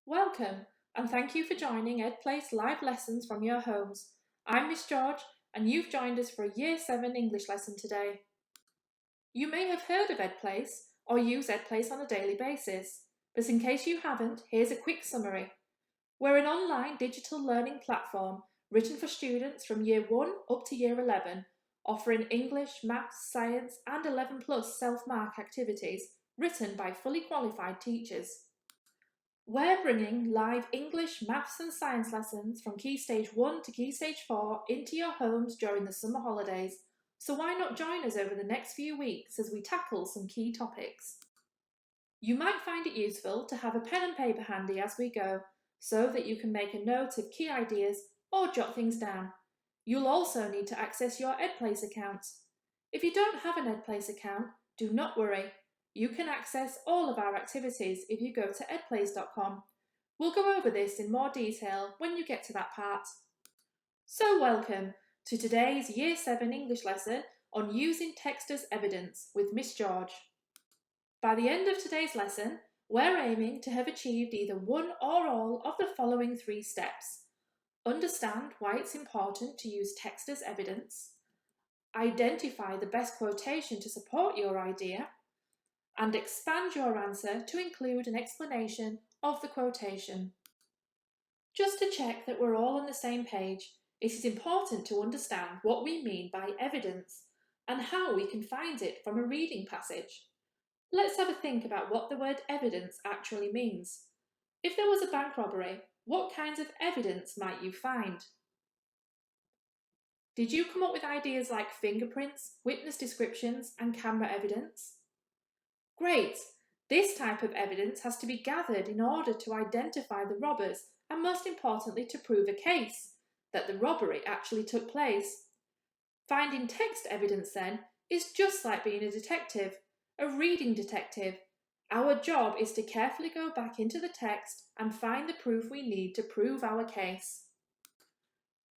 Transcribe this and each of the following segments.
Welcome, and thank you for joining EdPlace live lessons from your homes. I'm Miss George, and you've joined us for a Year 7 English lesson today. You may have heard of EdPlace or use EdPlace on a daily basis, but in case you haven't, here's a quick summary. We're an online digital learning platform written for students from Year 1 up to Year 11, offering English, Maths, Science and 11 plus self-mark activities written by fully qualified teachers. We're bringing live English, Maths and Science lessons from Key Stage 1 to Key Stage 4 into your homes during the summer holidays, so why not join us over the next few weeks as we tackle some key topics. You might find it useful to have a pen and paper handy as we go, so that you can make a note of key ideas or jot things down. You'll also need to access your EdPlace account. If you don't have an EdPlace account, do not worry. You can access all of our activities if you go to edplace.com. We'll go over this in more detail when you get to that part. So welcome to today's Year 7 English lesson on using text as evidence with Miss George. By the end of today's lesson, we're aiming to have achieved either one or all of the following 3 steps. Understand why it's important to use text as evidence, identify the best quotation to support your idea, and expand your answer to include an explanation of the quotation. Just to check that we're all on the same page, it is important to understand what we mean by evidence and how we can find it from a reading passage. Let's have a think about what the word evidence actually means. If there was a bank robbery, what kinds of evidence might you find? Did you come up with ideas like fingerprints, witness descriptions, and camera evidence? Great! This type of evidence has to be gathered in order to identify the robbers and most importantly to prove a case that the robbery actually took place. Finding text evidence then is just like being a detective, a reading detective. Our job is to carefully go back into the text and find the proof we need to prove our case.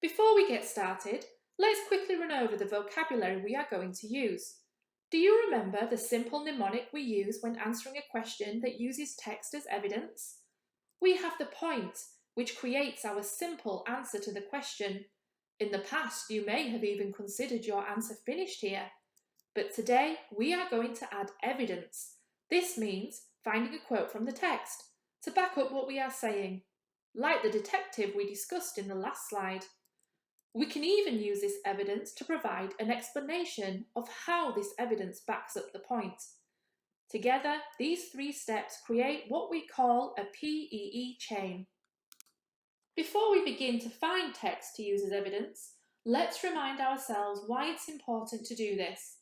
Before we get started, let's quickly run over the vocabulary we are going to use. Do you remember the simple mnemonic we use when answering a question that uses text as evidence? We have the point, which creates our simple answer to the question. In the past, you may have even considered your answer finished here. But today, we are going to add evidence. This means finding a quote from the text to back up what we are saying, like the detective we discussed in the last slide. We can even use this evidence to provide an explanation of how this evidence backs up the point. Together, these 3 steps create what we call a PEE chain. Before we begin to find text to use as evidence, let's remind ourselves why it's important to do this.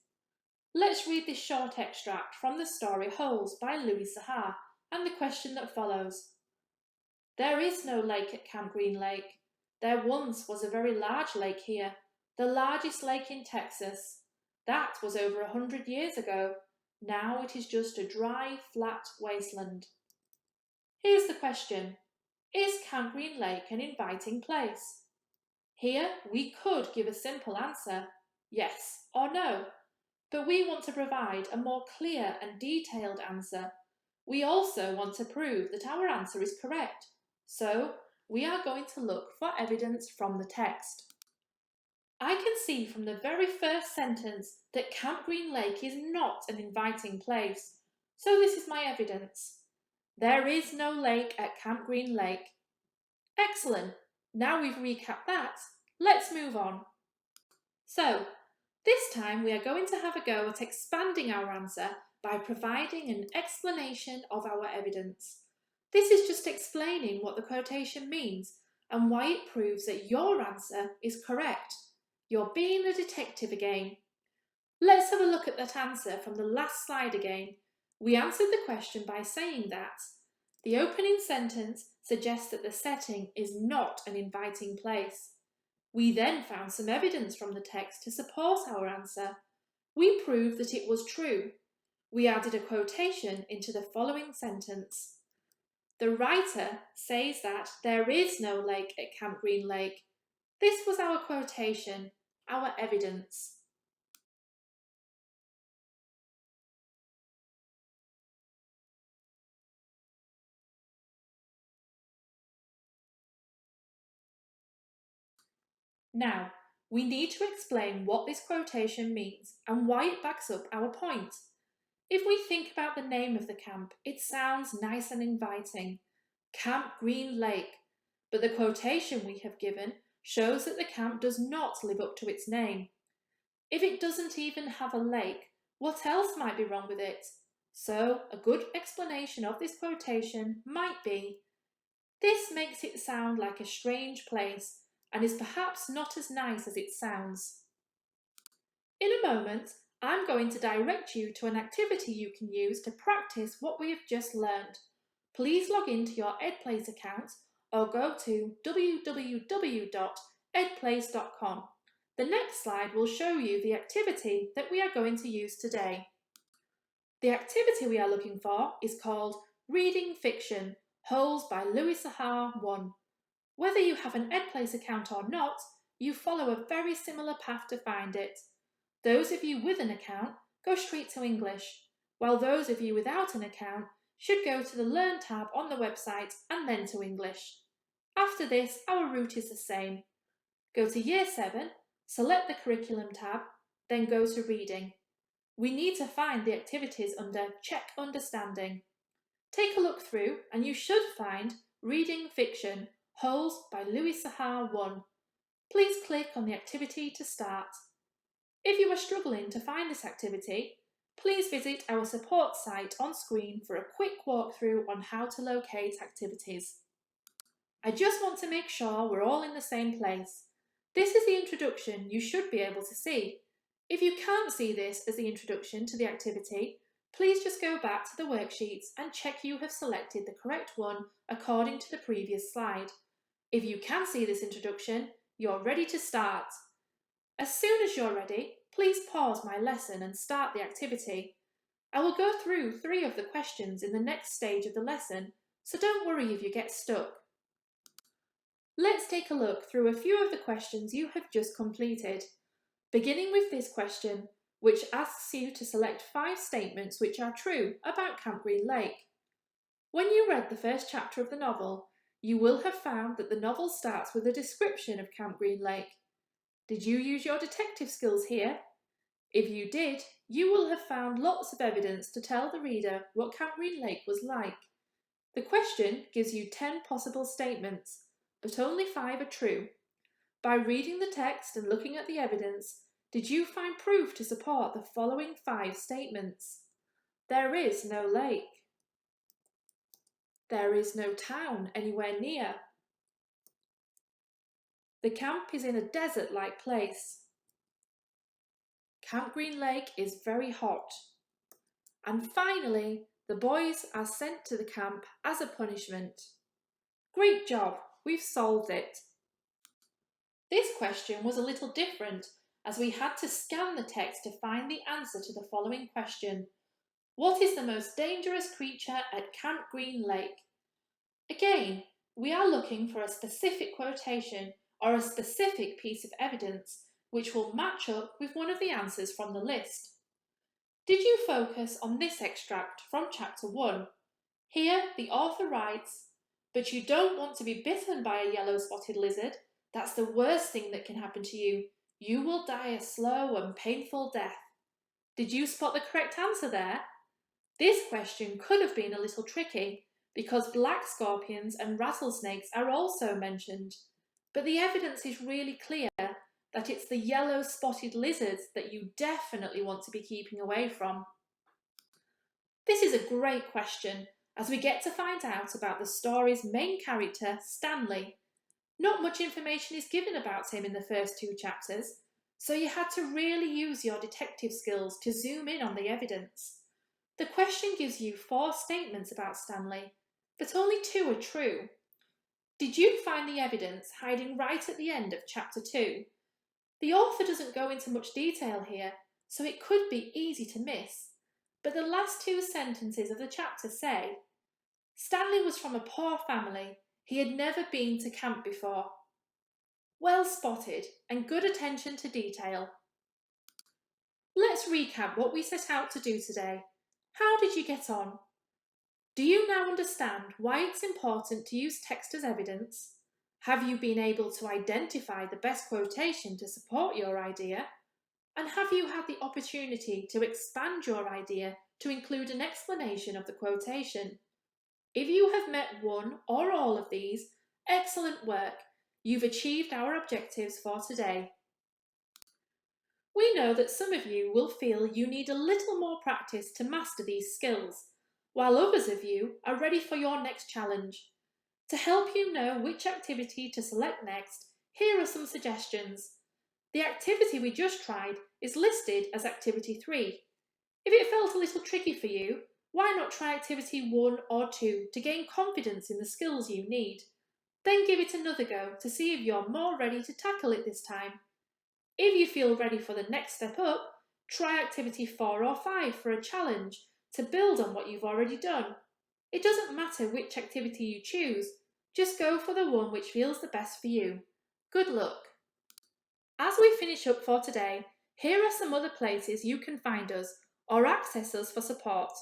Let's read this short extract from the story Holes by Sachar and the question that follows. There is no lake at Camp Green Lake. There once was a very large lake here, the largest lake in Texas. That was over 100 years ago. Now it is just a dry, flat wasteland. Here's the question. Is Camp Green Lake an inviting place? Here we could give a simple answer, yes or no, but we want to provide a more clear and detailed answer. We also want to prove that our answer is correct, so we are going to look for evidence from the text. I can see from the very first sentence that Camp Green Lake is not an inviting place, so this is my evidence. There is no lake at Camp Green Lake. Excellent! Now we've recapped that, let's move on. So, this time we are going to have a go at expanding our answer by providing an explanation of our evidence. This is just explaining what the quotation means and why it proves that your answer is correct. You're being a detective again. Let's have a look at that answer from the last slide again. We answered the question by saying that the opening sentence suggests that the setting is not an inviting place. We then found some evidence from the text to support our answer. We proved that it was true. We added a quotation into the following sentence. The writer says that there is no lake at Camp Green Lake. This was our quotation, our evidence. Now, we need to explain what this quotation means and why it backs up our point. If we think about the name of the camp, it sounds nice and inviting. Camp Green Lake. But the quotation we have given shows that the camp does not live up to its name. If it doesn't even have a lake, what else might be wrong with it? So, a good explanation of this quotation might be, this makes it sound like a strange place and is perhaps not as nice as it sounds. In a moment, I'm going to direct you to an activity you can use to practice what we have just learned. Please log into your EdPlace account or go to www.edplace.com. The next slide will show you the activity that we are going to use today. The activity we are looking for is called Reading Fiction, Holes by Sachar 1. Whether you have an EdPlace account or not, you follow a very similar path to find it. Those of you with an account go straight to English, while those of you without an account should go to the Learn tab on the website and then to English. After this, our route is the same. Go to Year 7, select the Curriculum tab, then go to Reading. We need to find the activities under Check Understanding. Take a look through and you should find Reading Fiction, Holes by Sachar 1. Please click on the activity to start. If you are struggling to find this activity, please visit our support site on screen for a quick walkthrough on how to locate activities. I just want to make sure we're all in the same place. This is the introduction you should be able to see. If you can't see this as the introduction to the activity, please just go back to the worksheets and check you have selected the correct one according to the previous slide. If you can see this introduction, you're ready to start. As soon as you're ready, please pause my lesson and start the activity. I will go through 3 of the questions in the next stage of the lesson, so don't worry if you get stuck. Let's take a look through a few of the questions you have just completed, beginning with this question, which asks you to select 5 statements which are true about Camp Green Lake. When you read the first chapter of the novel, you will have found that the novel starts with a description of Camp Green Lake. Did you use your detective skills here? If you did, you will have found lots of evidence to tell the reader what Camp Green Lake was like. The question gives you 10 possible statements, but only 5 are true. By reading the text and looking at the evidence, did you find proof to support the following 5 statements? There is no lake. There is no town anywhere near. The camp is in a desert-like place. Camp Green Lake is very hot. And finally, the boys are sent to the camp as a punishment. Great job, we've solved it. This question was a little different as we had to scan the text to find the answer to the following question. What is the most dangerous creature at Camp Green Lake? Again, we are looking for a specific quotation or a specific piece of evidence which will match up with one of the answers from the list. Did you focus on this extract from chapter 1? Here the author writes, "But you don't want to be bitten by a yellow-spotted lizard. That's the worst thing that can happen to you. You will die a slow and painful death." Did you spot the correct answer there? This question could have been a little tricky because black scorpions and rattlesnakes are also mentioned, but the evidence is really clear that it's the yellow-spotted lizards that you definitely want to be keeping away from. This is a great question as we get to find out about the story's main character, Stanley. Not much information is given about him in the first 2 chapters, so you had to really use your detective skills to zoom in on the evidence. The question gives you 4 statements about Stanley, but only 2 are true. Did you find the evidence hiding right at the end of chapter 2? The author doesn't go into much detail here, so it could be easy to miss, but the last 2 sentences of the chapter say, Stanley was from a poor family. He had never been to camp before. Well spotted and good attention to detail. Let's recap what we set out to do today. How did you get on? Do you now understand why it's important to use text as evidence? Have you been able to identify the best quotation to support your idea? And have you had the opportunity to expand your idea to include an explanation of the quotation? If you have met one or all of these, excellent work! You've achieved our objectives for today. We know that some of you will feel you need a little more practice to master these skills, while others of you are ready for your next challenge. To help you know which activity to select next, here are some suggestions. The activity we just tried is listed as Activity 3. If it felt a little tricky for you, why not try Activity 1 or 2 to gain confidence in the skills you need? Then give it another go to see if you're more ready to tackle it this time. If you feel ready for the next step up, try Activity 4 or 5 for a challenge to build on what you've already done. It doesn't matter which activity you choose, just go for the one which feels the best for you. Good luck! As we finish up for today, here are some other places you can find us or access us for support.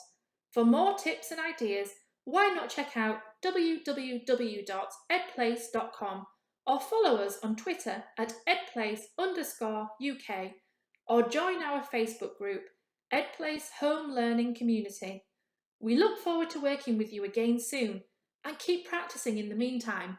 For more tips and ideas, why not check out www.edplace.com or follow us on Twitter at edplace_UK or join our Facebook group, EdPlace Home Learning Community. We look forward to working with you again soon and keep practicing in the meantime.